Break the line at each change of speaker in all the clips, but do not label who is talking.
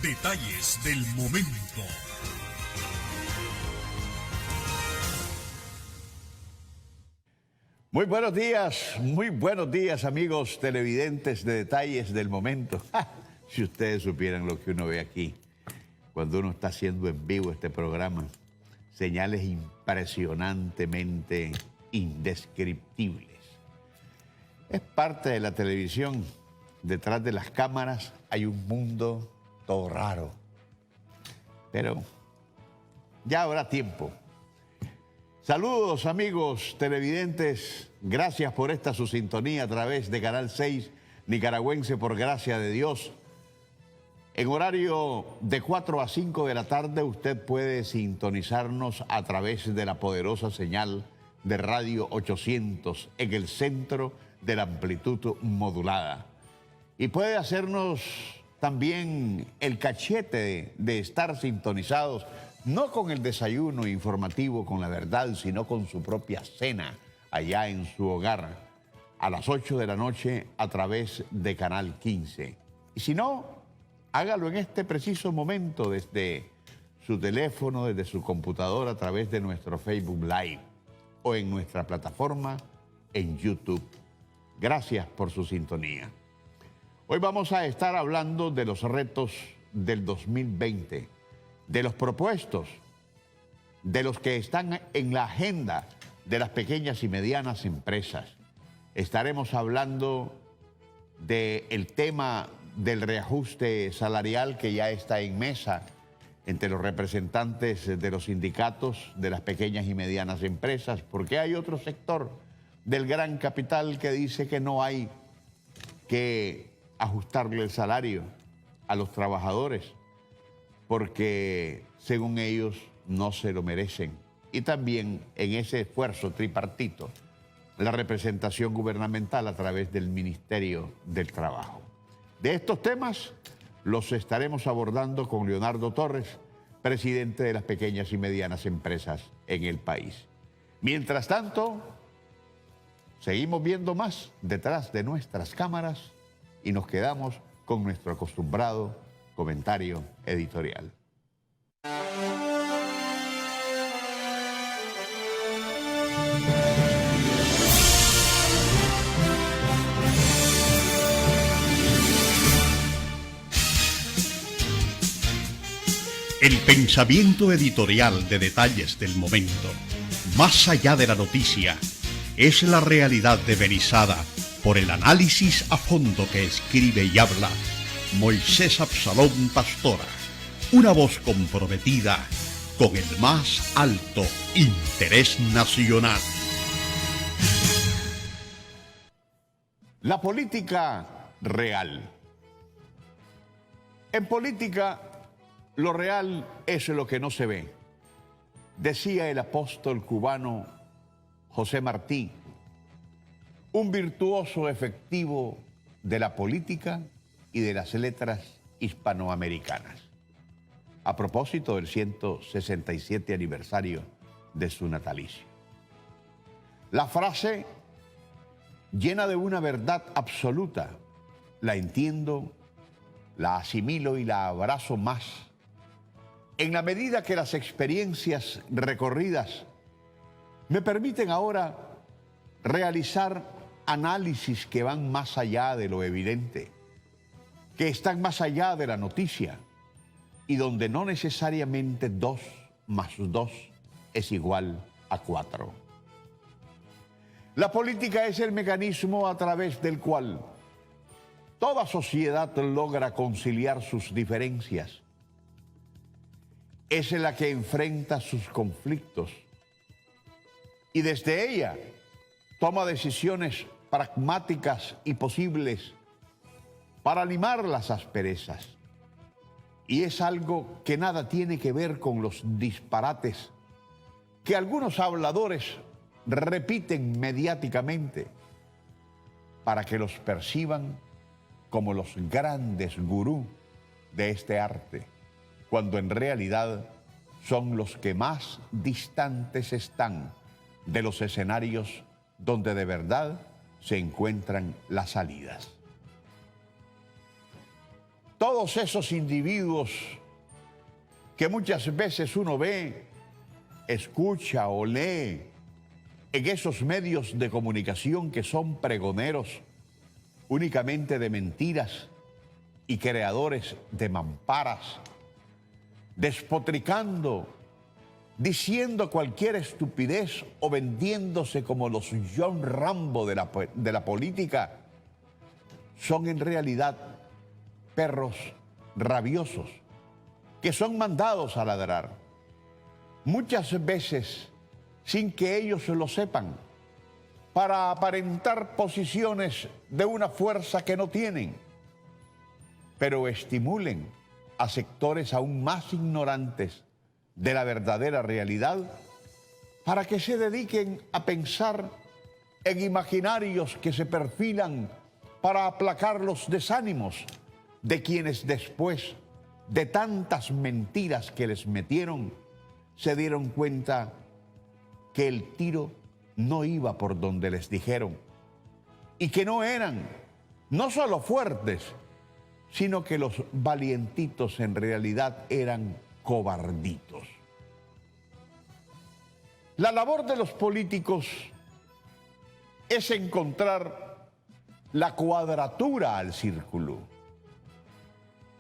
Detalles del momento.
Muy buenos días amigos televidentes de Detalles del Momento. Si ustedes supieran lo que uno ve aquí, cuando uno está haciendo en vivo este programa, señales impresionantemente indescriptibles. Es parte de la televisión. Detrás de las cámaras hay un mundo todo raro. Pero ya habrá tiempo. Saludos amigos televidentes, gracias por esta su sintonía a través de Canal 6 Nicaragüense por gracia de Dios. En horario de 4 a 5 de la tarde usted puede sintonizarnos a través de la poderosa señal de Radio 800 en el centro de la amplitud modulada. Y puede hacernos también el cachete de estar sintonizados no con el desayuno informativo con la verdad, sino con su propia cena allá en su hogar a las 8 de la noche a través de Canal 15. Y si no, hágalo en este preciso momento desde su teléfono, desde su computadora a través de nuestro Facebook Live o en nuestra plataforma en YouTube. Gracias por su sintonía. Hoy vamos a estar hablando de los retos del 2020, de los propuestos, de los que están en la agenda de las pequeñas y medianas empresas. Estaremos hablando del tema del reajuste salarial que ya está en mesa entre los representantes de los sindicatos de las pequeñas y medianas empresas, porque hay otro sector del gran capital que dice que no hay que ajustarle el salario a los trabajadores, porque según ellos no se lo merecen. Y también en ese esfuerzo tripartito, la representación gubernamental a través del Ministerio del Trabajo. De estos temas los estaremos abordando con Leonardo Torres, presidente de las pequeñas y medianas empresas en el país. Mientras tanto, seguimos viendo más detrás de nuestras cámaras y nos quedamos con nuestro acostumbrado comentario editorial.
El pensamiento editorial de Detalles del Momento, más allá de la noticia, es la realidad devenizada por el análisis a fondo que escribe y habla Moisés Absalón Pastora, una voz comprometida con el más alto interés nacional.
La política real. En política, lo real es lo que no se ve. Decía el apóstol cubano José Martí, un virtuoso efectivo de la política y de las letras hispanoamericanas, a propósito del 167 aniversario de su natalicio. La frase, llena de una verdad absoluta, la entiendo, la asimilo y la abrazo más en la medida que las experiencias recorridas me permiten ahora realizar análisis que van más allá de lo evidente, que están más allá de la noticia y donde no necesariamente 2 más 2 es igual a 4. La política es el mecanismo a través del cual toda sociedad logra conciliar sus diferencias. Es la que enfrenta sus conflictos y desde ella toma decisiones pragmáticas y posibles para limar las asperezas. Y es algo que nada tiene que ver con los disparates que algunos habladores repiten mediáticamente para que los perciban como los grandes gurús de este arte, cuando en realidad son los que más distantes están de los escenarios donde de verdad se encuentran las salidas. todos esos individuos que muchas veces uno ve, escucha o lee en esos medios de comunicación que son pregoneros únicamente de mentiras y creadores de mamparas, despotricando, diciendo cualquier estupidez o vendiéndose como los John Rambo de la política, son en realidad perros rabiosos que son mandados a ladrar, muchas veces sin que ellos lo sepan, para aparentar posiciones de una fuerza que no tienen, pero estimulen a sectores aún más ignorantes de la verdadera realidad para que se dediquen a pensar en imaginarios que se perfilan para aplacar los desánimos de quienes después de tantas mentiras que les metieron, se dieron cuenta que el tiro no iba por donde les dijeron y que no eran no solo fuertes, sino que los valientitos en realidad eran cobarditos. La labor de los políticos es encontrar la cuadratura al círculo,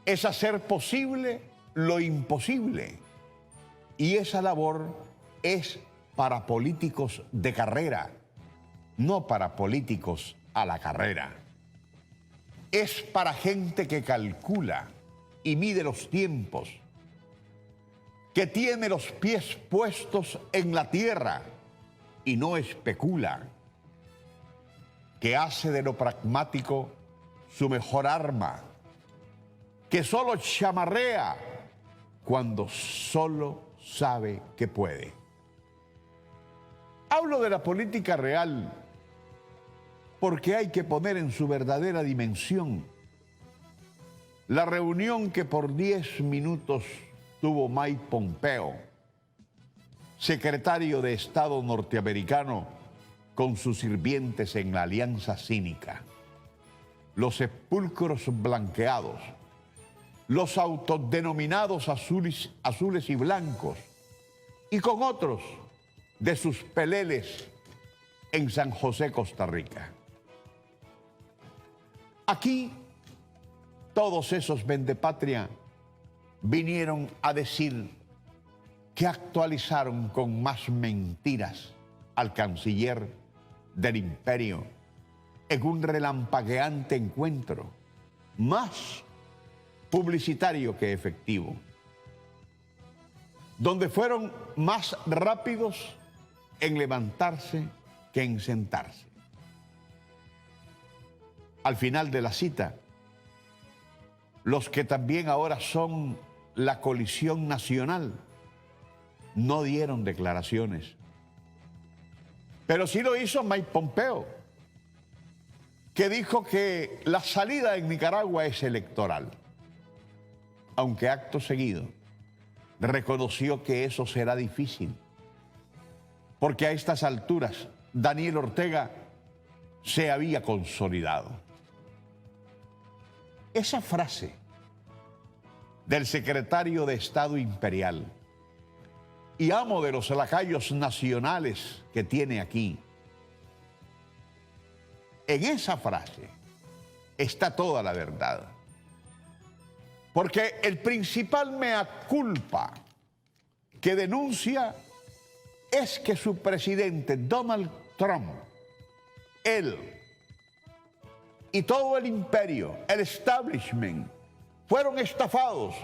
es hacer posible lo imposible, y esa labor es para políticos de carrera, no para políticos a la carrera. Es para gente que calcula y mide los tiempos, que tiene los pies puestos en la tierra y no especula, que hace de lo pragmático su mejor arma, que solo chamarrea cuando solo sabe que puede. Hablo de la política real porque hay que poner en su verdadera dimensión la reunión que por 10 minutos tuvo Mike Pompeo, secretario de Estado norteamericano, con sus sirvientes en la alianza cínica, los sepulcros blanqueados, los autodenominados azules y blancos, y con otros de sus peleles en San José, Costa Rica. Aquí, todos esos vendepatria vinieron a decir que actualizaron con más mentiras al canciller del imperio en un relampagueante encuentro, más publicitario que efectivo, donde fueron más rápidos en levantarse que en sentarse. Al final de la cita, los que también ahora son la coalición nacional no dieron declaraciones, pero sí lo hizo Mike Pompeo, que dijo que la salida en Nicaragua es electoral, aunque acto seguido reconoció que eso será difícil, porque a estas alturas Daniel Ortega se había consolidado. Esa frase del secretario de Estado imperial y amo de los lacayos nacionales que tiene aquí, en esa frase está toda la verdad. Porque el principal mea culpa que denuncia es que su presidente Donald Trump, él y todo el imperio, el establishment, fueron estafados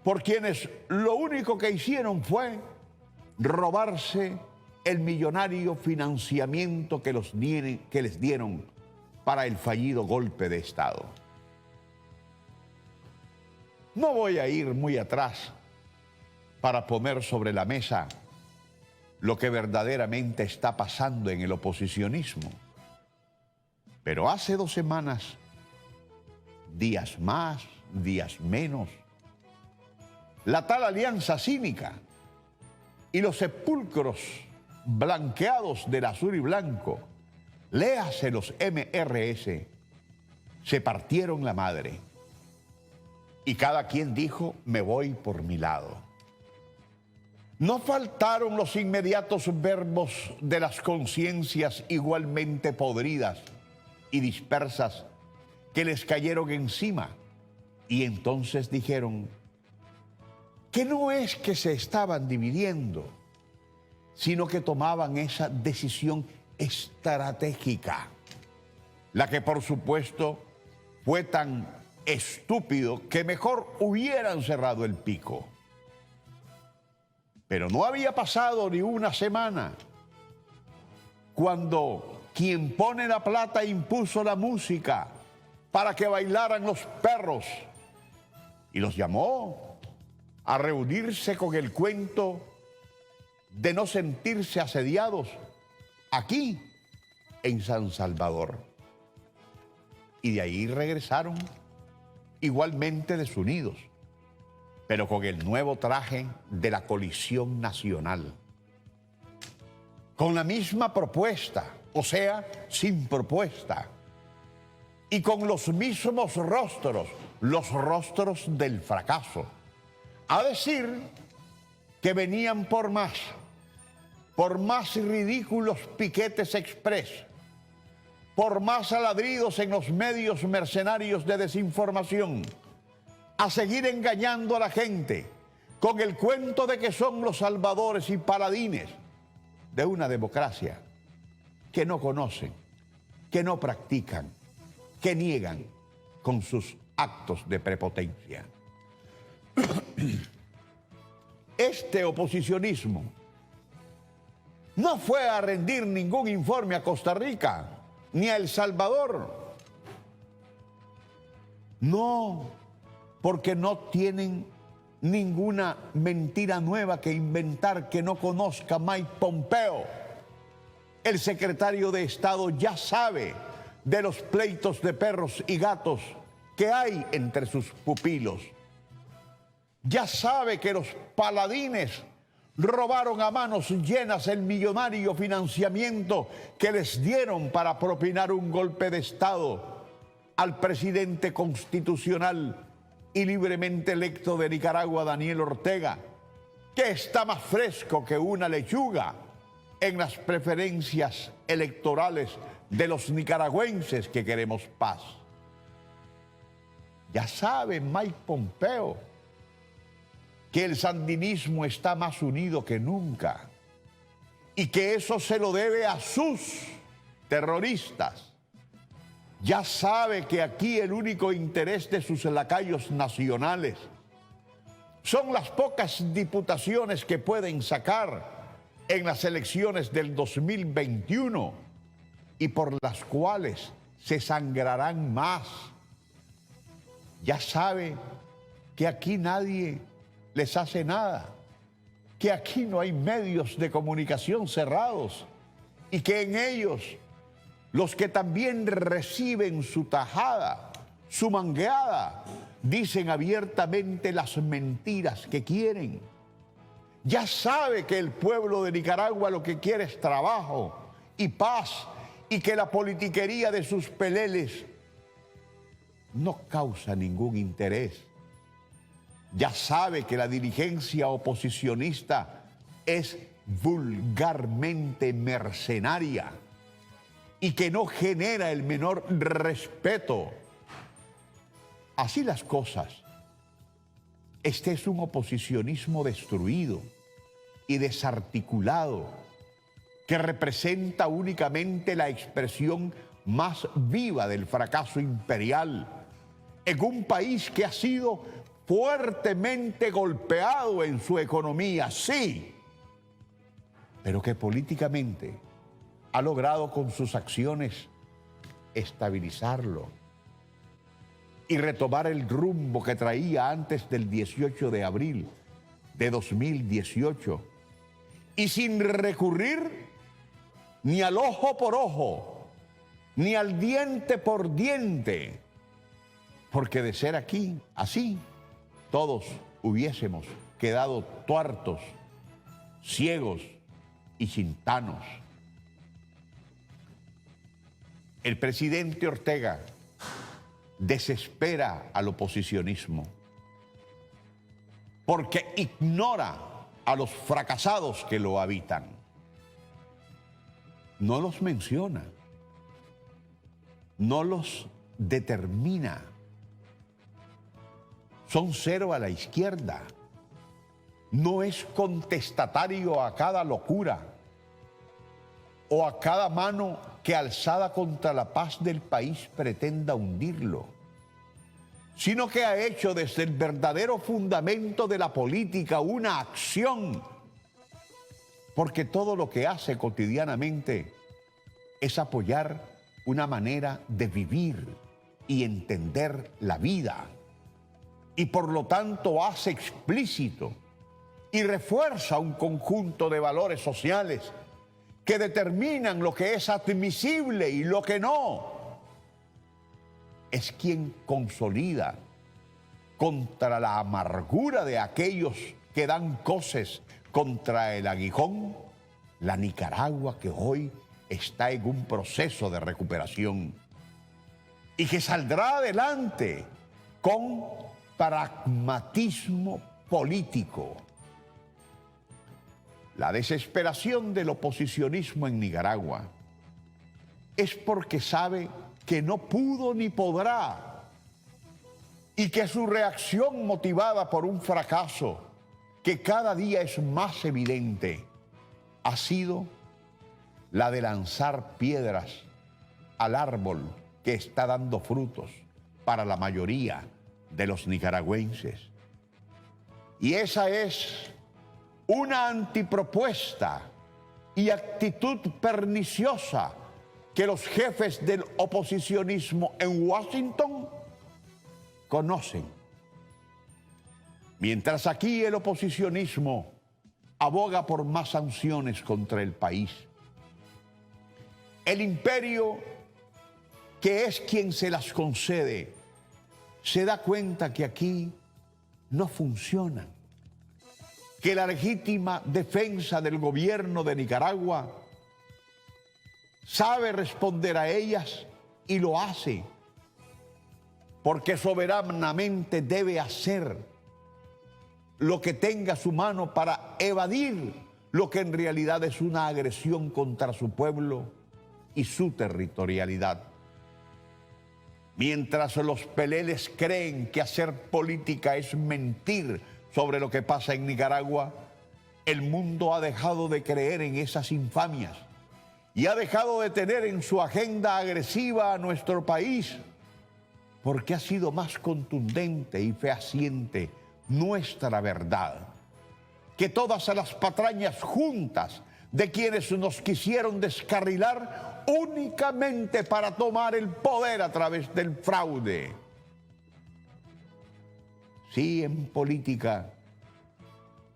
por quienes lo único que hicieron fue robarse el millonario financiamiento que les dieron para el fallido golpe de Estado. No voy a ir muy atrás para poner sobre la mesa lo que verdaderamente está pasando en el oposicionismo. Pero hace 2 semanas, días más, días menos, la tal alianza cínica y los sepulcros blanqueados del azul y blanco, léase los MRS, se partieron la madre. y cada quien dijo, me voy por mi lado. No faltaron los inmediatos verbos de las conciencias igualmente podridas y dispersas que les cayeron encima, y entonces dijeron que no es que se estaban dividiendo, sino que tomaban esa decisión estratégica, la que por supuesto fue tan estúpido que mejor hubieran cerrado el pico. Pero no había pasado ni una semana cuando quien pone la plata impuso la música para que bailaran los perros y los llamó a reunirse con el cuento de no sentirse asediados aquí en San Salvador. Y de ahí regresaron igualmente desunidos, pero con el nuevo traje de la coalición nacional. Con la misma propuesta, o sea, sin propuesta. Y con los mismos rostros, los rostros del fracaso. A decir que venían por más ridículos piquetes express, por más aladridos en los medios mercenarios de desinformación, a seguir engañando a la gente con el cuento de que son los salvadores y paladines de una democracia que no conocen, que no practican, que niegan con sus actos de prepotencia. Este oposicionismo no fue a rendir ningún informe a Costa Rica ni a El Salvador. No, porque no tienen ninguna mentira nueva que inventar que no conozca Mike Pompeo. El secretario de Estado ya sabe de los pleitos de perros y gatos que hay entre sus pupilos. Ya sabe que los paladines robaron a manos llenas el millonario financiamiento que les dieron para propinar un golpe de Estado al presidente constitucional y libremente electo de Nicaragua, Daniel Ortega, que está más fresco que una lechuga en las preferencias electorales de los nicaragüenses que queremos paz. Ya sabe Mike Pompeo que el sandinismo está más unido que nunca y que eso se lo debe a sus terroristas. Ya sabe que aquí el único interés de sus lacayos nacionales son las pocas diputaciones que pueden sacar en las elecciones del 2021 y por las cuales se sangrarán más. Ya sabe que aquí nadie les hace nada, que aquí no hay medios de comunicación cerrados y que en ellos los que también reciben su tajada, su mangueada, dicen abiertamente las mentiras que quieren. Ya sabe que el pueblo de Nicaragua lo que quiere es trabajo y paz y que la politiquería de sus peleles no causa ningún interés. Ya sabe que la dirigencia oposicionista es vulgarmente mercenaria y que no genera el menor respeto. Así las cosas, este es un oposicionismo destruido y desarticulado que representa únicamente la expresión más viva del fracaso imperial en un país que ha sido fuertemente golpeado en su economía, sí, pero que políticamente ha logrado con sus acciones estabilizarlo y retomar el rumbo que traía antes del 18 de abril de 2018 y sin recurrir ni al ojo por ojo, ni al diente por diente, porque de ser aquí así, todos hubiésemos quedado tuertos, ciegos y cintanos. El presidente Ortega desespera al oposicionismo porque ignora a los fracasados que lo habitan. No los menciona, no los determina. Son cero a la izquierda. No es contestatario a cada locura o a cada mano que alzada contra la paz del país pretenda hundirlo, sino que ha hecho desde el verdadero fundamento de la política una acción, porque todo lo que hace cotidianamente es apoyar una manera de vivir y entender la vida, y por lo tanto hace explícito y refuerza un conjunto de valores sociales que determinan lo que es admisible y lo que no. Es quien consolida contra la amargura de aquellos que dan coces contra el aguijón la Nicaragua que hoy está en un proceso de recuperación y que saldrá adelante con pragmatismo político. La desesperación del oposicionismo en Nicaragua es porque sabe que no pudo ni podrá y que su reacción motivada por un fracaso que cada día es más evidente ha sido la de lanzar piedras al árbol que está dando frutos para la mayoría de los nicaragüenses. Y esa es una antipropuesta y actitud perniciosa que los jefes del oposicionismo en Washington conocen. Mientras aquí el oposicionismo aboga por más sanciones contra el país, el imperio, que es quien se las concede, se da cuenta que aquí no funcionan, que la legítima defensa del gobierno de Nicaragua sabe responder a ellas y lo hace, porque soberanamente debe hacer lo que tenga a su mano para evadir lo que en realidad es una agresión contra su pueblo y su territorialidad. Mientras los peleles creen que hacer política es mentir sobre lo que pasa en Nicaragua, el mundo ha dejado de creer en esas infamias y ha dejado de tener en su agenda agresiva a nuestro país, porque ha sido más contundente y fehaciente nuestra verdad que todas las patrañas juntas de quienes nos quisieron descarrilar únicamente para tomar el poder a través del fraude. Sí, en política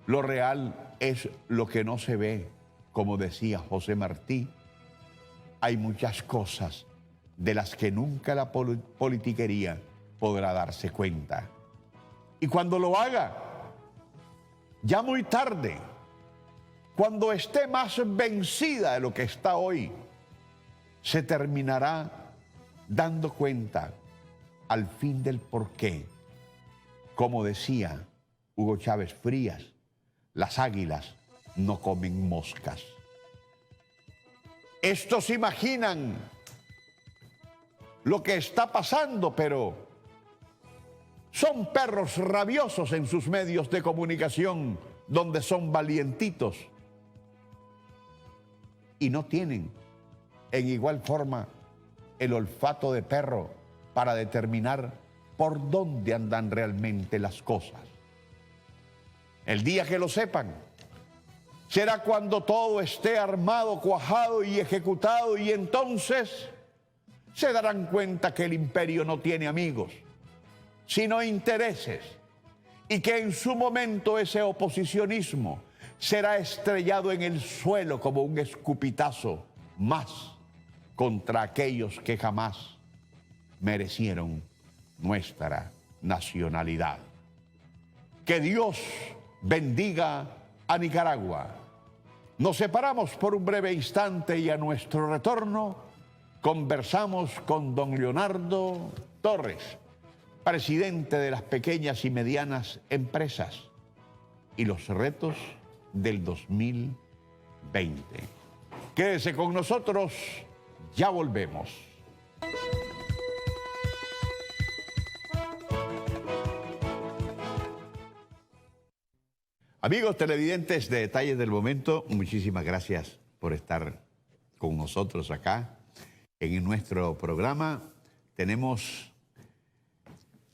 lo real es lo que no se ve, como decía José Martí. Hay muchas cosas de las que nunca la politiquería podrá darse cuenta. Y cuando lo haga, ya muy tarde, cuando esté más vencida de lo que está hoy, se terminará dando cuenta al fin del porqué. Como decía Hugo Chávez Frías, las águilas no comen moscas. Estos imaginan lo que está pasando, pero son perros rabiosos en sus medios de comunicación, donde son valientitos y no tienen en igual forma el olfato de perro para determinar por dónde andan realmente las cosas. El día que lo sepan será cuando todo esté armado, cuajado y ejecutado, y entonces se darán cuenta que el imperio no tiene amigos, sino intereses, y que en su momento ese oposicionismo será estrellado en el suelo como un escupitazo más contra aquellos que jamás merecieron nuestra nacionalidad. Que Dios bendiga a Nicaragua. Nos separamos por un breve instante y a nuestro retorno conversamos con don Leonardo Torres, presidente de las pequeñas y medianas empresas, y los retos del 2020. Quédese con nosotros, ya volvemos. Amigos televidentes de Detalles del Momento, muchísimas gracias por estar con nosotros acá. En nuestro programa tenemos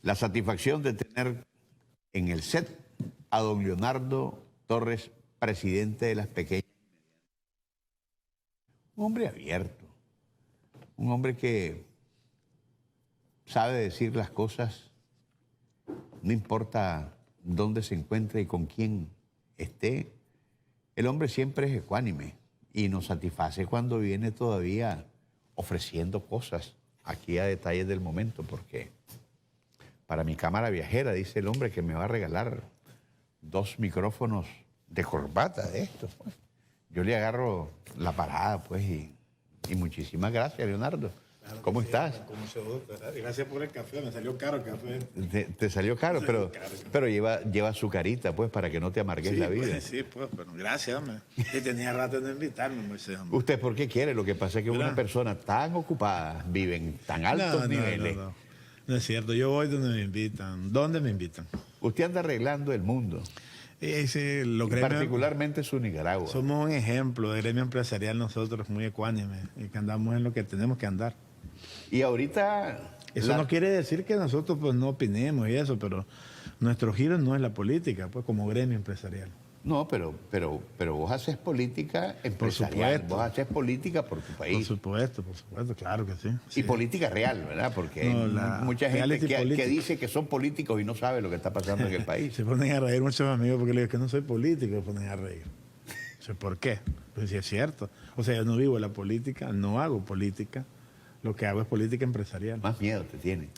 la satisfacción de tener en el set a don Leonardo Torres, presidente de las pequeñas. Un hombre abierto, un hombre que sabe decir las cosas, no importa dónde se encuentre y con quién esté, el hombre siempre es ecuánime y nos satisface cuando viene todavía ofreciendo cosas aquí a Detalles del Momento, porque para mi cámara viajera, dice el hombre que me va a regalar 2 micrófonos de corbata de estos, pues. Yo le agarro la parada, pues, y muchísimas gracias, Leonardo. Claro, ¿cómo estás?
Con mucho gusto. Gracias por el café, me salió caro el café.
Te salió caro, pero lleva su carita, pues, para que no te amargues la vida.
Pues, sí, pues, pero gracias, hombre. Y tenía rato de invitarme, Moisés, hombre.
¿Usted por qué quiere? Lo que pasa es que una persona tan ocupada vive en tan altos niveles.
No es cierto, yo voy donde me invitan. ¿Dónde me invitan?
Usted anda arreglando el mundo.
Sí,
particularmente su Nicaragua.
Somos un ejemplo de gremio empresarial nosotros, muy ecuánime, y que andamos en lo que tenemos que andar.
Y ahorita...
Eso no quiere decir que nosotros pues no opinemos y eso, pero nuestro giro no es la política, pues como gremio empresarial.
No, pero vos haces política empresarial, vos haces política por tu país.
Por supuesto, claro que sí.
Y política real, ¿verdad? Porque hay mucha gente que dice que son políticos y no sabe lo que está pasando en el país.
Se ponen a reír muchos amigos porque le digo que no soy político, se ponen a reír. ¿Por qué? Pues sí es cierto. O sea, yo no vivo la política, no hago política. Lo que hago es política empresarial.
Más miedo te tiene.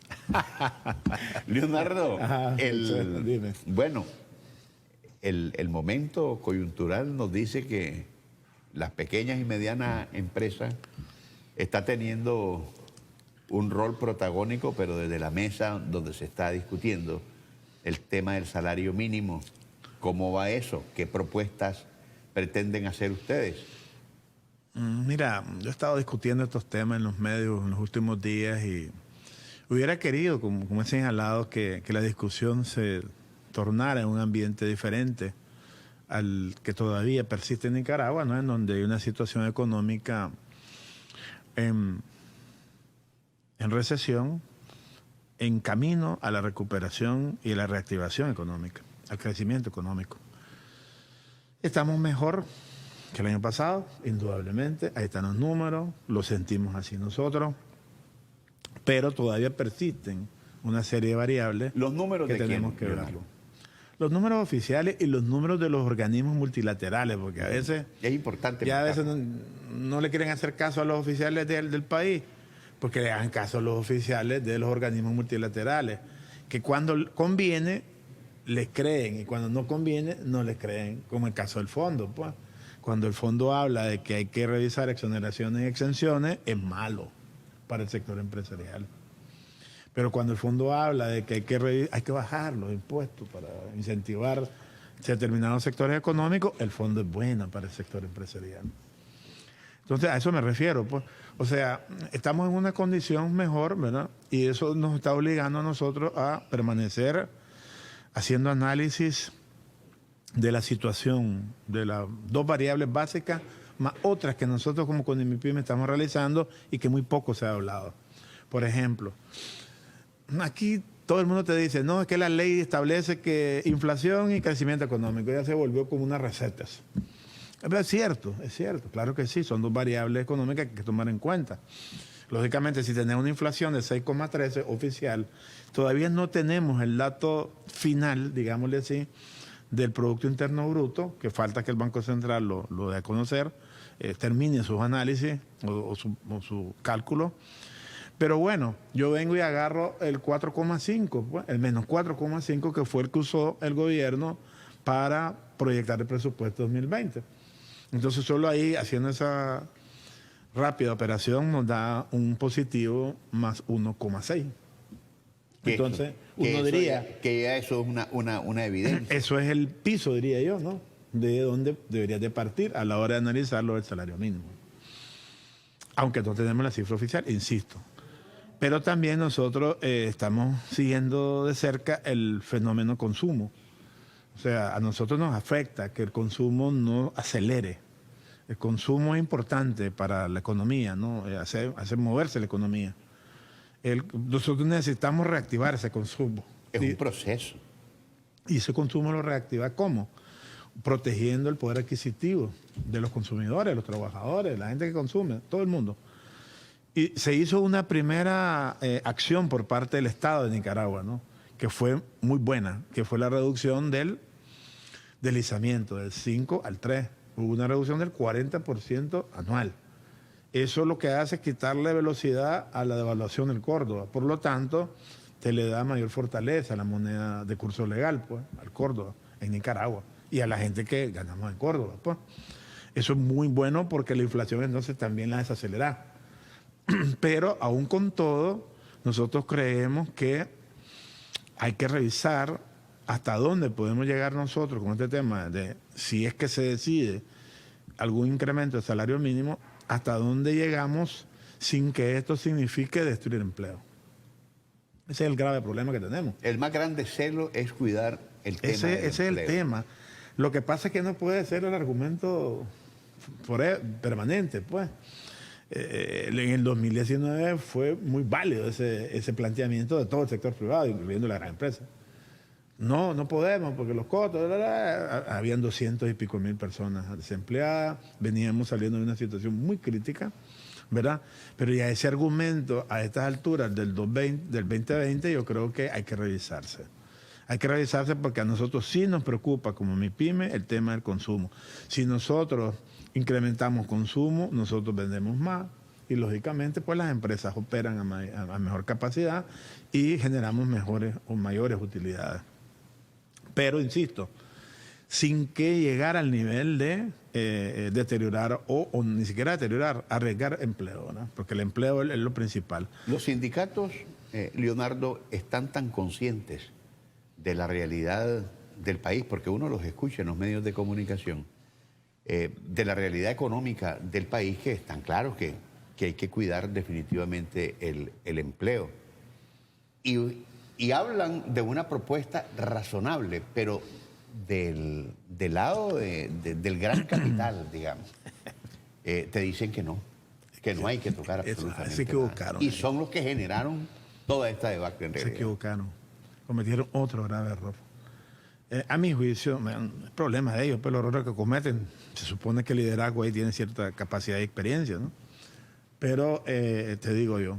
Leonardo,
dime.
Bueno, el momento coyuntural nos dice que las pequeñas y medianas empresas están teniendo un rol protagónico, pero desde la mesa donde se está discutiendo el tema del salario mínimo. ¿Cómo va eso? ¿Qué propuestas pretenden hacer ustedes?
Mira, yo he estado discutiendo estos temas en los medios en los últimos días y hubiera querido, como he señalado, que la discusión se tornara en un ambiente diferente al que todavía persiste en Nicaragua, ¿no? En donde hay una situación económica en recesión, en camino a la recuperación y a la reactivación económica, al crecimiento económico. Estamos mejor que el año pasado, indudablemente, ahí están los números, lo sentimos así nosotros, pero todavía persisten una serie de variables.
¿Los números
que
de
tenemos
quién?
Que verlo. Los números oficiales y los números de los organismos multilaterales, porque a veces...
Es importante.
Ya a veces no le quieren hacer caso a los oficiales del país, porque le hagan caso a los oficiales de los organismos multilaterales, que cuando conviene les creen y cuando no conviene no les creen, como el caso del fondo, pues. Cuando el fondo habla de que hay que revisar exoneraciones y exenciones, es malo para el sector empresarial. Pero cuando el fondo habla de que hay que bajar los impuestos para incentivar determinados sectores económicos, el fondo es bueno para el sector empresarial. Entonces, a eso me refiero, pues. O sea, estamos en una condición mejor, ¿verdad? Y eso nos está obligando a nosotros a permanecer haciendo análisis de la situación, de las 2 variables básicas, más otras que nosotros como CONIMIPYME estamos realizando y que muy poco se ha hablado. Por ejemplo, aquí todo el mundo te dice, no, es que la ley establece que inflación y crecimiento económico ya se volvió como unas recetas. Pero es cierto, claro que sí, son 2 variables económicas que hay que tomar en cuenta. Lógicamente, si tenemos una inflación de 6,13 oficial, todavía no tenemos el dato final, digámosle así, del Producto Interno Bruto, que falta que el Banco Central lo dé a conocer, termine sus análisis o su cálculo. Pero bueno, yo vengo y agarro el 4,5, pues, el menos 4,5 que fue el que usó el gobierno para proyectar el presupuesto 2020. Entonces solo ahí, haciendo esa rápida operación, nos da un positivo más 1,6. Entonces, uno diría...
Que ya eso es una evidencia.
Eso es el piso, diría yo, ¿no? De donde deberías de partir a la hora de analizar lo del salario mínimo. Aunque no tenemos la cifra oficial, insisto. Pero también nosotros estamos siguiendo de cerca el fenómeno consumo. O sea, a nosotros nos afecta que el consumo no acelere. El consumo es importante para la economía, ¿no? Hacer moverse la economía. Nosotros necesitamos reactivar ese consumo.
Es un proceso.
Y ese consumo lo reactiva ¿cómo? Protegiendo el poder adquisitivo de los consumidores, los trabajadores, la gente que consume, todo el mundo. Y se hizo una primera acción por parte del Estado de Nicaragua, ¿no? Que fue muy buena, que fue la reducción del deslizamiento del 5 al 3. Hubo una reducción del 40% anual. Eso lo que hace es quitarle velocidad a la devaluación del Córdoba. Por lo tanto, te le da mayor fortaleza a la moneda de curso legal, pues, al Córdoba, en Nicaragua, y a la gente que ganamos en Córdoba, pues. Eso es muy bueno porque la inflación entonces también la desacelera. Pero aún con todo, nosotros creemos que hay que revisar hasta dónde podemos llegar nosotros con este tema de si es que se decide algún incremento del salario mínimo, hasta dónde llegamos sin que esto signifique destruir empleo. Ese es el grave problema que tenemos.
El más grande celo es cuidar el tema del
Ese es el
empleo.
tema. Lo que pasa es que no puede ser el argumento permanente, pues. En el 2019 fue muy válido ese planteamiento de todo el sector privado, incluyendo la gran empresa. No podemos, porque los costos, habían 200 y pico mil personas desempleadas, veníamos saliendo de una situación muy crítica, ¿verdad? Pero ya ese argumento a estas alturas del 2020 yo creo que hay que revisarse. Hay que revisarse porque a nosotros sí nos preocupa como MIPYME el tema del consumo. Si nosotros incrementamos consumo, nosotros vendemos más y lógicamente pues las empresas operan a mejor capacidad y generamos mejores o mayores utilidades. Pero, insisto, sin que llegar al nivel de deteriorar o ni siquiera deteriorar, arriesgar empleo, ¿no? Porque el empleo es lo principal.
Los sindicatos, Leonardo, están tan conscientes de la realidad del país, porque uno los escucha en los medios de comunicación, de la realidad económica del país, que están claros que hay que cuidar definitivamente el empleo. Y hablan de una propuesta razonable, pero del lado del gran capital, digamos, te dicen que no hay que tocar absolutamente
se equivocaron.
nada. Y son los que generaron toda esta debacle en realidad.
Se equivocaron, cometieron otro grave error. A mi juicio, el problema de ellos, pero los errores que cometen, se supone que el liderazgo ahí tiene cierta capacidad y experiencia, ¿no? Pero te digo yo,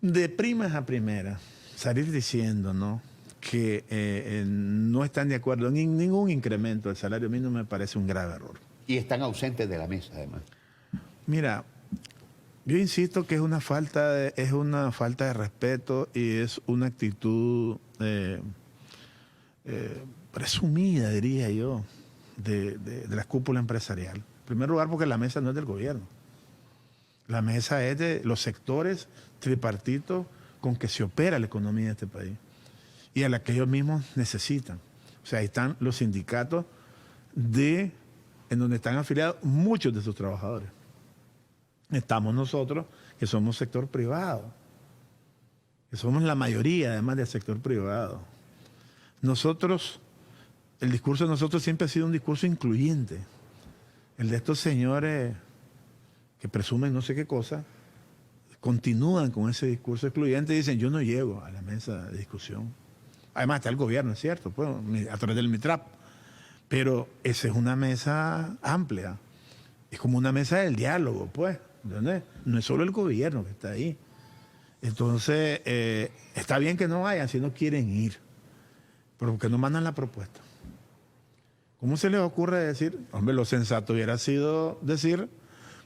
de primas a primeras, salir diciendo, ¿no?, que no están de acuerdo en ningún incremento del salario mínimo me parece un grave error.
Y están ausentes de la mesa, además.
Mira, yo insisto que es una falta de respeto y es una actitud presumida, diría yo, de la cúpula empresarial. En primer lugar, porque la mesa no es del gobierno. La mesa es de los sectores tripartitos con que se opera la economía de este país y a la que ellos mismos necesitan. O sea, ahí están los sindicatos en donde están afiliados muchos de sus trabajadores. Estamos nosotros, que somos sector privado, que somos la mayoría, además del sector privado. El discurso de nosotros siempre ha sido un discurso incluyente. El de estos señores que presumen no sé qué cosa, continúan con ese discurso excluyente y dicen, yo no llego a la mesa de discusión. Además está el gobierno, es cierto, pues, a través del MITRAP. Pero esa es una mesa amplia. Es como una mesa del diálogo, pues. ¿Entendés? No es solo el gobierno que está ahí. Entonces, está bien que no vayan si no quieren ir, pero que no mandan la propuesta. ¿Cómo se les ocurre decir? Hombre, lo sensato hubiera sido decir,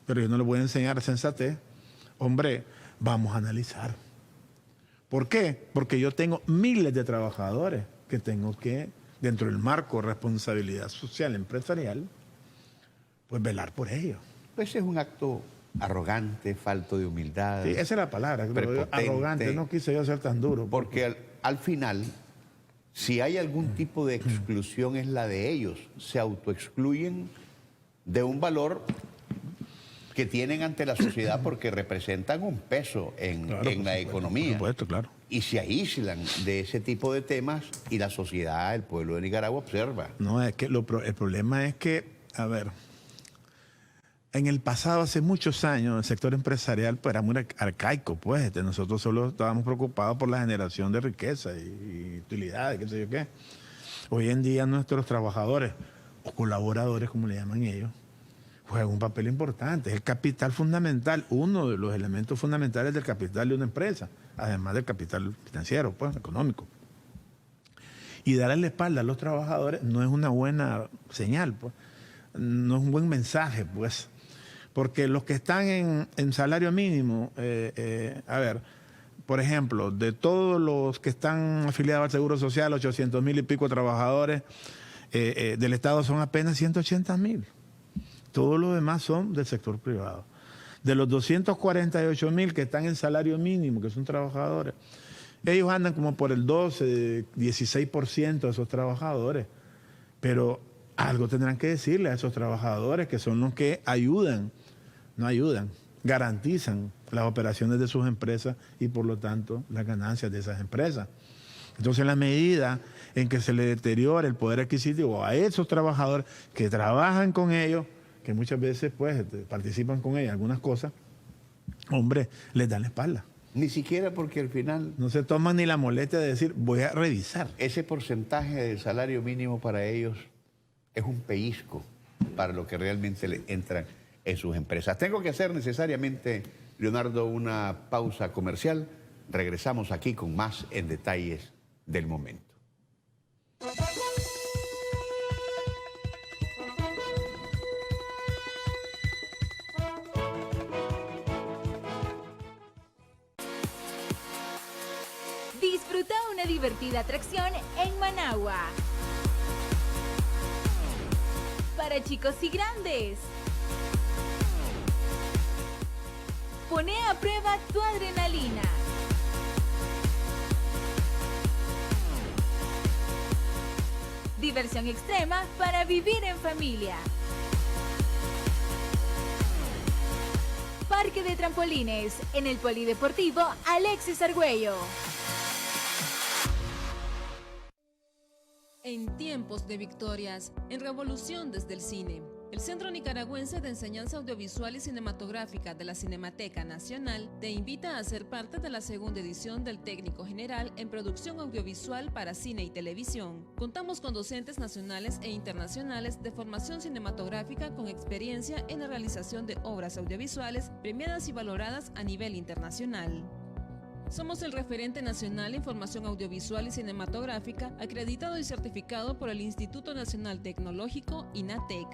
pero yo no les voy a enseñar sensatez. Hombre, vamos a analizar. ¿Por qué? Porque yo tengo miles de trabajadores que tengo que, dentro del marco de responsabilidad social empresarial, pues velar por ellos.
Ese es un acto arrogante, falto de humildad.
Sí, esa es la palabra, arrogante, no quise yo ser tan duro.
Porque al final, si hay algún tipo de exclusión, es la de ellos. Se autoexcluyen de un valor que tienen ante la sociedad porque representan un peso en la economía.
Por supuesto, claro.
Y se aíslan de ese tipo de temas y la sociedad, el pueblo de Nicaragua observa.
No, es que el problema es que, a ver, en el pasado, hace muchos años, el sector empresarial pues, era muy arcaico, pues. Nosotros solo estábamos preocupados por la generación de riqueza y utilidades, qué sé yo qué. Hoy en día nuestros trabajadores, o colaboradores, como le llaman ellos, juegan un papel importante. Es el capital fundamental, uno de los elementos fundamentales del capital de una empresa, además del capital financiero, pues, económico. Y darle la espalda a los trabajadores no es una buena señal, pues. No es un buen mensaje, pues. Porque los que están en salario mínimo, a ver, por ejemplo, de todos los que están afiliados al Seguro Social, 800,000 y pico trabajadores del Estado son apenas 180,000. Todos los demás son del sector privado. De los 248,000 que están en salario mínimo, que son trabajadores, ellos andan como por el 12, 16% de esos trabajadores. Pero algo tendrán que decirle a esos trabajadores que son los que garantizan las operaciones de sus empresas y por lo tanto las ganancias de esas empresas. Entonces, en la medida en que se le deteriore el poder adquisitivo a esos trabajadores que trabajan con ellos, que muchas veces pues participan con ellos en algunas cosas, hombre, les dan la espalda.
Ni siquiera porque al final...
No se toman ni la molestia de decir, voy a revisar.
Ese porcentaje del salario mínimo para ellos es un pellizco para lo que realmente le entran en sus empresas. Tengo que hacer necesariamente, Leonardo, una pausa comercial. Regresamos aquí con más en detalles del momento.
Disfruta una divertida atracción en Managua. Para chicos y grandes. Pone a prueba tu adrenalina. Diversión extrema para vivir en familia. Parque de trampolines en el Polideportivo Alexis Argüello.
En tiempos de victorias, en revolución desde el cine. El Centro Nicaragüense de Enseñanza Audiovisual y Cinematográfica de la Cinemateca Nacional te invita a ser parte de la segunda edición del Técnico General en Producción Audiovisual para Cine y Televisión. Contamos con docentes nacionales e internacionales de formación cinematográfica con experiencia en la realización de obras audiovisuales premiadas y valoradas a nivel internacional. Somos el referente nacional en formación audiovisual y cinematográfica, acreditado y certificado por el Instituto Nacional Tecnológico INATEC.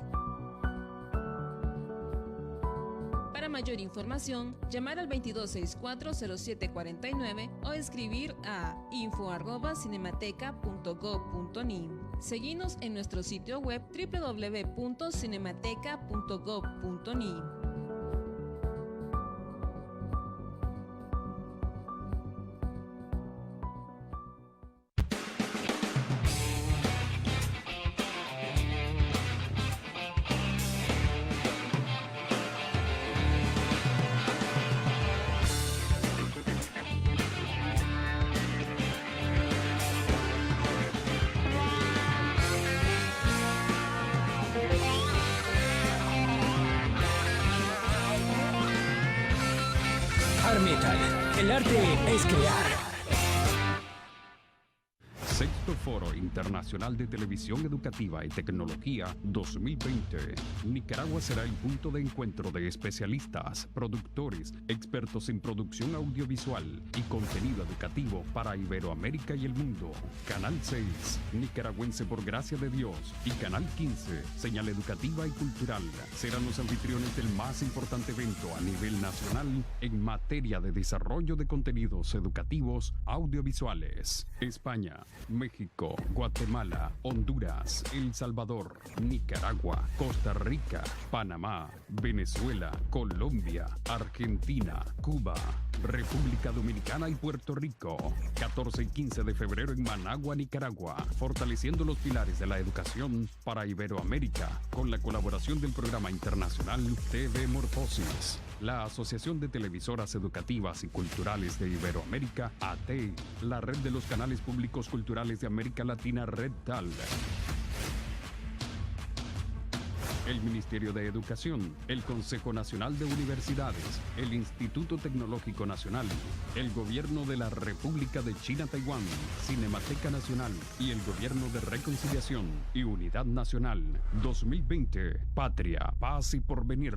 Para mayor información, llamar al 2264-0749 o escribir a info@cinemateca.gov.ni. Seguinos en nuestro sitio web www.cinemateca.gov.ni.
Metal. El arte es crear.
Sexto Foro Internacional de Televisión Educativa y Tecnología 2020. Nicaragua será el punto de encuentro de especialistas, productores, expertos en producción audiovisual y contenido educativo para Iberoamérica y el mundo. Canal 6, Nicaragüense por Gracia de Dios, y Canal 15, Señal Educativa y Cultural, serán los anfitriones del más importante evento a nivel nacional en materia de desarrollo de contenidos educativos audiovisuales. España, México, Rico, Guatemala, Honduras, El Salvador, Nicaragua, Costa Rica, Panamá, Venezuela, Colombia, Argentina, Cuba, República Dominicana y Puerto Rico. 14 y 15 de febrero en Managua, Nicaragua, fortaleciendo los pilares de la educación para Iberoamérica, con la colaboración del programa internacional TV Morfosis. La Asociación de Televisoras Educativas y Culturales de Iberoamérica, ATE, la Red de los Canales Públicos Culturales de América Latina, Red TAL. El Ministerio de Educación, el Consejo Nacional de Universidades, el Instituto Tecnológico Nacional, el Gobierno de la República de China-Taiwán, Cinemateca Nacional y el Gobierno de Reconciliación y Unidad Nacional. 2020, Patria, Paz y Porvenir.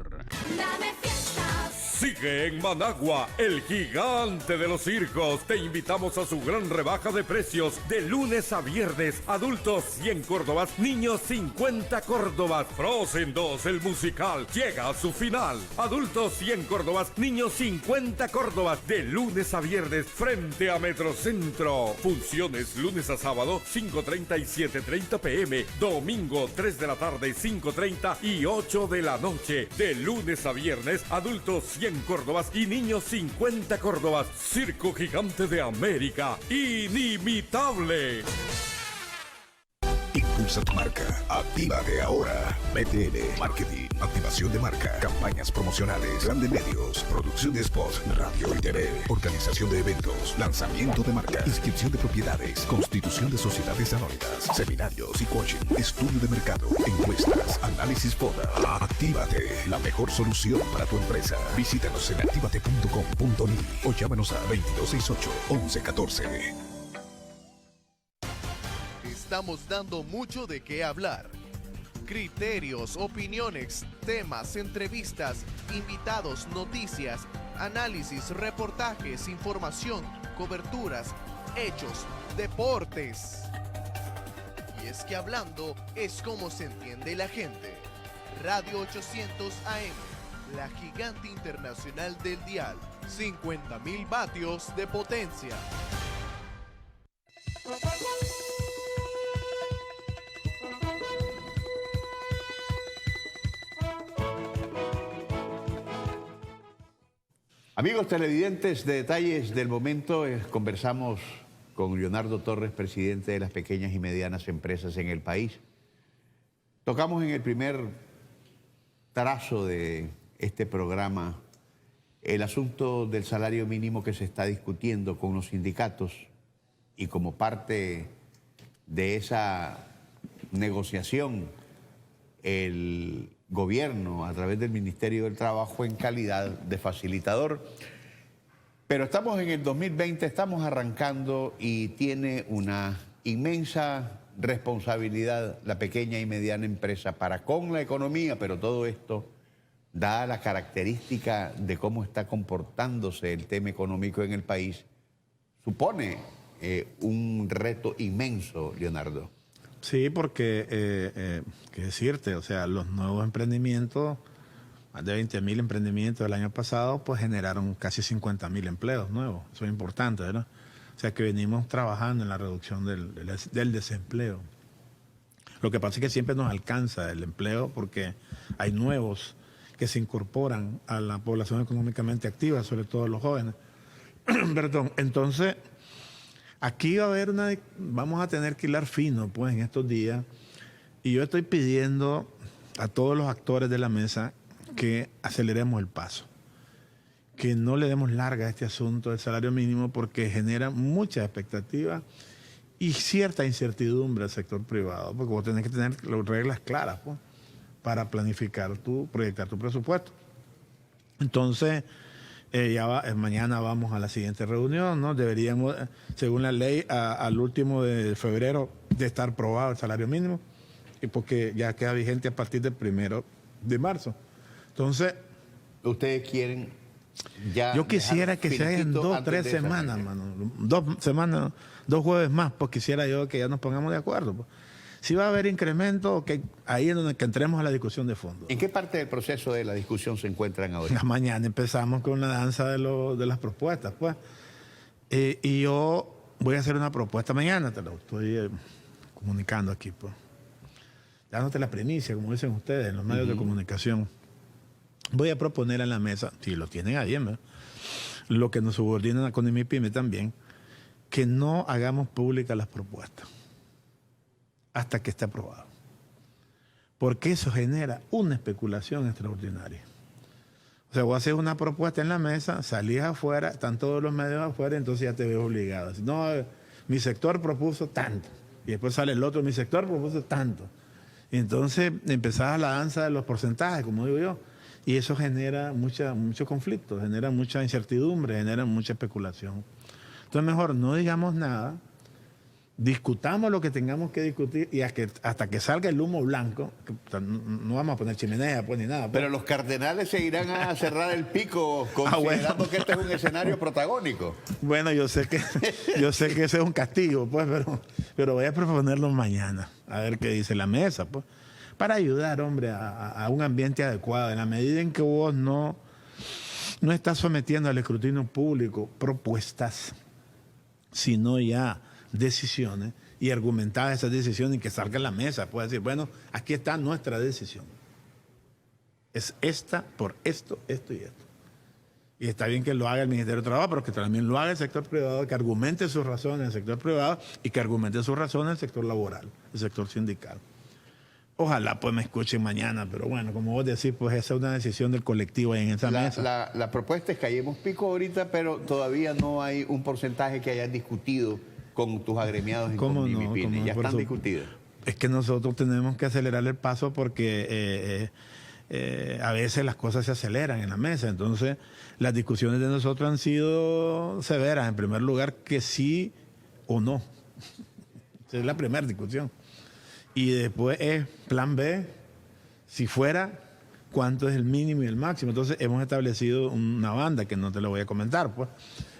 Dame fiestas.
Sigue en Managua, el gigante de los circos. Te invitamos a su gran rebaja de precios de lunes a viernes. Adultos 100 córdobas, niños 50 córdobas. Frozen 2, el musical, llega a su final. Adultos 100 córdobas, niños 50 córdobas. De lunes a viernes frente a Metrocentro. Funciones lunes a sábado 5:30 y 7:30 p.m. Domingo 3 de la tarde 5:30 y 8 de la noche. De lunes a viernes, adultos 100 córdobas y niños 50 córdobas. Circo Gigante de América, inimitable.
Impulsa tu marca. Actívate ahora. BTN, marketing, activación de marca, campañas promocionales, plan de medios, producción de spots, radio y TV, organización de eventos, lanzamiento de marca, inscripción de propiedades, constitución de sociedades anónimas, seminarios y coaching, estudio de mercado, encuestas, análisis FODA. Actívate, la mejor solución para tu empresa. Visítanos en activate.com.ni o llámanos a 2268-1114.
Estamos dando mucho de qué hablar. Criterios, opiniones, temas, entrevistas, invitados, noticias, análisis, reportajes, información, coberturas, hechos, deportes. Y es que hablando es como se entiende la gente. Radio 800 AM, la gigante internacional del dial, 50.000 vatios de potencia.
Amigos televidentes de Detalles del Momento, conversamos con Leonardo Torres, presidente de las pequeñas y medianas empresas en el país. Tocamos en el primer trazo de este programa el asunto del salario mínimo que se está discutiendo con los sindicatos y como parte de esa negociación el gobierno a través del Ministerio del Trabajo en calidad de facilitador. Pero estamos en el 2020, estamos arrancando y tiene una inmensa responsabilidad la pequeña y mediana empresa para con la economía, pero todo esto da la característica de cómo está comportándose el tema económico en el país, supone un reto inmenso, Leonardo.
Sí, porque, qué decirte, o sea, los nuevos emprendimientos, más de 20.000 emprendimientos del año pasado, pues generaron casi 50.000 empleos nuevos. Eso es importante, ¿verdad? O sea, que venimos trabajando en la reducción del desempleo. Lo que pasa es que siempre nos alcanza el empleo porque hay nuevos que se incorporan a la población económicamente activa, sobre todo los jóvenes. Perdón, entonces... Aquí va a haber vamos a tener que hilar fino pues en estos días y yo estoy pidiendo a todos los actores de la mesa que aceleremos el paso, que no le demos larga a este asunto del salario mínimo porque genera mucha expectativa y cierta incertidumbre al sector privado, porque vos tenés que tener las reglas claras pues, para planificar proyectar tu presupuesto. Entonces... mañana vamos a la siguiente reunión, ¿no? Deberíamos, según la ley, al último de febrero de estar aprobado el salario mínimo, y porque ya queda vigente a partir del 1 de marzo. Entonces...
¿Ustedes quieren ya...?
Yo quisiera que se hagan 2 o 3 semanas, mano. 2 semanas, 2 jueves más, pues quisiera yo que ya nos pongamos de acuerdo. Pues. Si va a haber incremento, que ahí es donde que entremos a la discusión de fondo.
¿En qué parte del proceso de la discusión se encuentran ahora?
Mañana empezamos con la danza de las propuestas, pues. Y yo voy a hacer una propuesta mañana, te la estoy comunicando aquí, pues. Dándote la primicia, como dicen ustedes, en los medios de comunicación. Voy a proponer en la mesa, si lo tienen ahí, ¿verdad?, lo que nos subordinan a CONIMI-PYME también, que no hagamos públicas las propuestas hasta que esté aprobado. Porque eso genera una especulación extraordinaria. O sea, vos haces una propuesta en la mesa, salís afuera, están todos los medios afuera, entonces ya te ves obligado. No, mi sector propuso tanto. Y después sale el otro, mi sector propuso tanto. Y entonces empezás la danza de los porcentajes, como digo yo. Y eso genera mucho conflicto, genera mucha incertidumbre, genera mucha especulación. Entonces mejor no digamos nada, discutamos lo que tengamos que discutir y hasta que salga el humo blanco, no vamos a poner chimenea pues, ni nada. Pues.
Pero los cardenales se irán a cerrar el pico considerando que este es un escenario protagónico.
Bueno, yo sé que ese es un castigo, pues, pero voy a proponerlo mañana, a ver qué dice la mesa, pues. Para ayudar, hombre, a un ambiente adecuado. En la medida en que vos no estás sometiendo al escrutinio público propuestas, sino ya decisiones, y argumentar esas decisiones y que salga en la mesa. Puede decir, bueno, aquí está nuestra decisión. Es esta por esto, esto y esto. Y está bien que lo haga el Ministerio de Trabajo, pero que también lo haga el sector privado, que argumente sus razones en el sector privado y que argumente sus razones en el sector laboral, el sector sindical. Ojalá pues me escuchen mañana, pero bueno, como vos decís, pues esa es una decisión del colectivo ahí en esa mesa.
La propuesta es que hayamos pico ahorita, pero todavía no hay un porcentaje que hayas discutido con tus agremiados en CONIMI-PYME. Ya están discutidos.
Es que nosotros tenemos que acelerar el paso porque a veces las cosas se aceleran en la mesa. Entonces, las discusiones de nosotros han sido severas. En primer lugar, que sí o no. Esa es la primera discusión. Y después es plan B, si fuera, cuánto es el mínimo y el máximo. Entonces hemos establecido una banda, que no te lo voy a comentar, pues,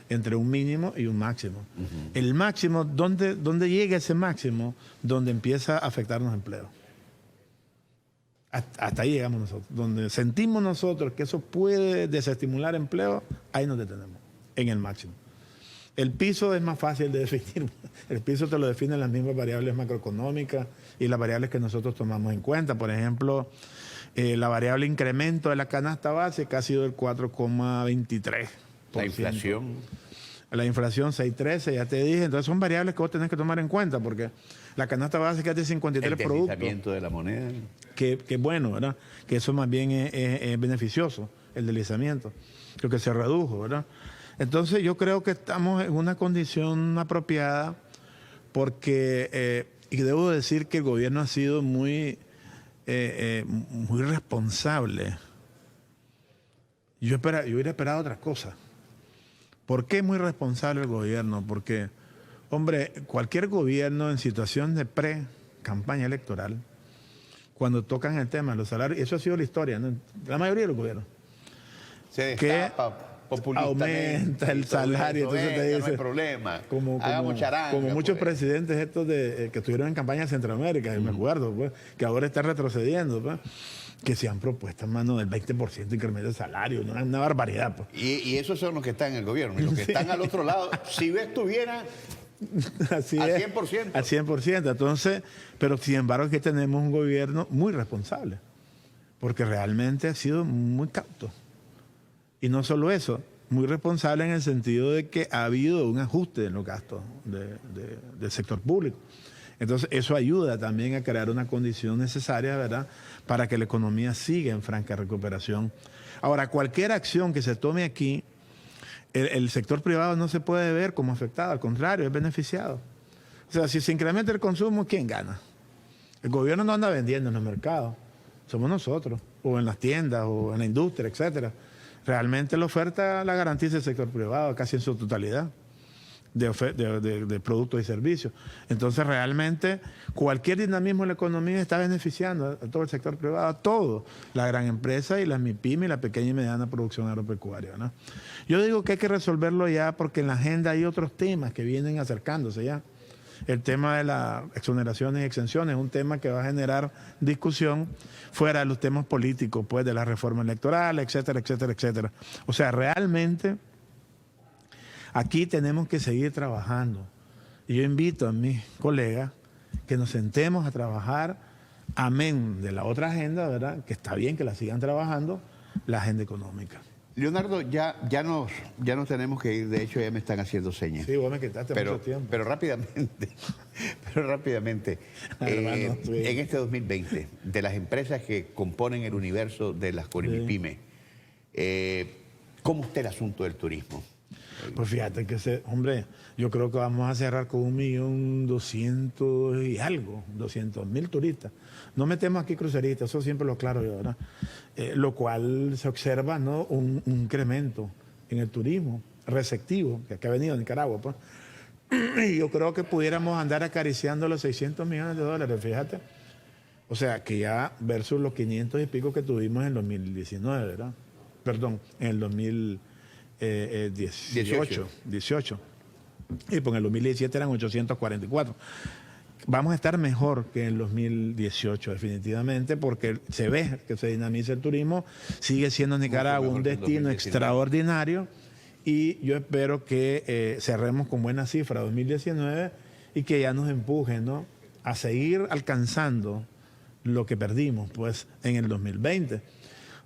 entre un mínimo y un máximo. El máximo, ¿dónde llega ese máximo? Donde empieza a afectarnos empleo. Hasta ahí llegamos nosotros. Donde sentimos nosotros que eso puede desestimular empleo, ahí nos detenemos, en el máximo. El piso es más fácil de definir. El piso te lo definen las mismas variables macroeconómicas y las variables que nosotros tomamos en cuenta. Por ejemplo, la variable incremento de la canasta básica ha sido el 4,23%.
La inflación.
La inflación 6,13, ya te dije. Entonces son variables que vos tenés que tomar en cuenta porque la canasta básica es de 53 productos. El deslizamiento
de la moneda.
Que bueno, ¿verdad? Que eso más bien es beneficioso, el deslizamiento. Creo que se redujo, ¿verdad? Entonces yo creo que estamos en una condición apropiada porque, y debo decir que el gobierno ha sido muy responsable. Yo hubiera esperado otra cosa. ¿Por qué muy responsable el gobierno? Porque, hombre, cualquier gobierno en situación de pre-campaña electoral, cuando tocan el tema de los salarios, eso ha sido la historia, ¿no? La mayoría de los gobiernos.
Se destapa.
Aumenta el salario, entonces te dice,
no hay problema,
como muchos presidentes estos que estuvieron en campaña en Centroamérica, me acuerdo, pues, que ahora están retrocediendo, pues, que se han propuesto, mano, del 20% incremento de salario, una barbaridad. Pues.
Y esos son los que están en el gobierno, y los que están al otro lado, si estuviera
así
al
es,
100%.
Al 100%, entonces, pero sin embargo aquí tenemos un gobierno muy responsable, porque realmente ha sido muy cauto. Y no solo eso, muy responsable en el sentido de que ha habido un ajuste en los gastos del sector público. Entonces, eso ayuda también a crear una condición necesaria, ¿verdad?, para que la economía siga en franca recuperación. Ahora, cualquier acción que se tome aquí, el sector privado no se puede ver como afectado, al contrario, es beneficiado. O sea, si se incrementa el consumo, ¿quién gana? El gobierno no anda vendiendo en los mercados, somos nosotros, o en las tiendas, o en la industria, etcétera. Realmente la oferta la garantiza el sector privado casi en su totalidad de productos y servicios. Entonces realmente cualquier dinamismo en la economía está beneficiando a todo el sector privado, a todo, la gran empresa y las MIPYME y la pequeña y mediana producción agropecuaria, ¿no? Yo digo que hay que resolverlo ya porque en la agenda hay otros temas que vienen acercándose ya. El tema de las exoneraciones y exenciones es un tema que va a generar discusión fuera de los temas políticos, pues de la reforma electoral, etcétera, etcétera, etcétera. O sea, realmente aquí tenemos que seguir trabajando. Y yo invito a mis colegas que nos sentemos a trabajar, amén de la otra agenda, ¿verdad? Que está bien que la sigan trabajando, la agenda económica.
Leonardo, ya nos tenemos que ir, de hecho ya me están haciendo señas.
Sí, vos me quitaste mucho tiempo.
Pero rápidamente,
Hermano, sí.
en este 2020, de las empresas que componen el universo de las Corimipymes, ¿cómo está el asunto del turismo?
Pues fíjate que, hombre, yo creo que vamos a cerrar con 1.200.000 y algo, 200.000 turistas. No metemos aquí cruceristas, eso siempre lo aclaro yo, ¿verdad? Lo cual se observa, ¿no? Un incremento en el turismo receptivo que ha venido a Nicaragua, pues. Y yo creo que pudiéramos andar acariciando los $600 millones, fíjate. O sea, que ya versus los 500 y pico que tuvimos en 2019, ¿verdad? Perdón, en el 2018. Y pues en el 2017 eran 844. Vamos a estar mejor que en el 2018, definitivamente, porque se ve que se dinamiza el turismo, sigue siendo Nicaragua un destino extraordinario y yo espero que cerremos con buena cifra 2019 y que ya nos empujen, ¿no?, a seguir alcanzando lo que perdimos pues en el 2020. O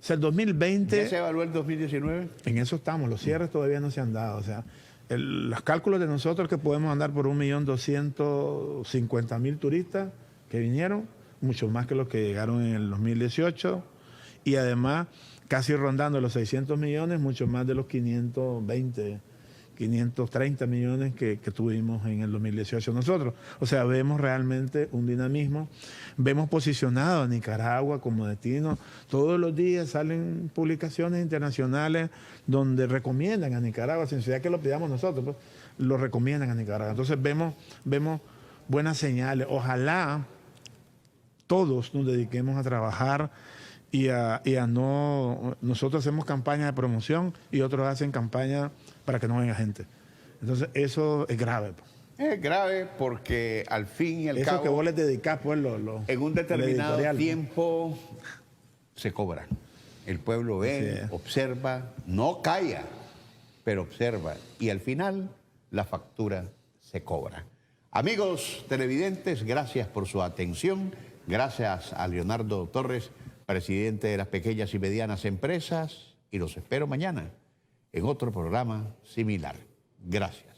sea, el 2020...
¿Ya se evaluó el 2019?
En eso estamos, los cierres todavía no se han dado, o sea... Los cálculos de nosotros que podemos andar por 1.250.000 turistas que vinieron, mucho más que los que llegaron en el 2018, y además casi rondando los 600 millones, mucho más de los 530 millones que tuvimos en el 2018 nosotros. O sea, vemos realmente un dinamismo, vemos posicionado a Nicaragua como destino. Todos los días salen publicaciones internacionales donde recomiendan a Nicaragua, sin necesidad que lo pidamos nosotros, pues, lo recomiendan a Nicaragua. Entonces vemos buenas señales. Ojalá todos nos dediquemos a trabajar y a no... Nosotros hacemos campaña de promoción y otros hacen campaña para que no venga gente. Entonces eso es grave.
Es grave porque al fin y al cabo...
Eso que vos les dedicás, pues,
en un determinado tiempo se cobra. El pueblo ve, observa, no calla, pero observa. Y al final la factura se cobra. Amigos televidentes, gracias por su atención. Gracias a Leonardo Torres, presidente de las pequeñas y medianas empresas. Y los espero mañana en otro programa similar. Gracias.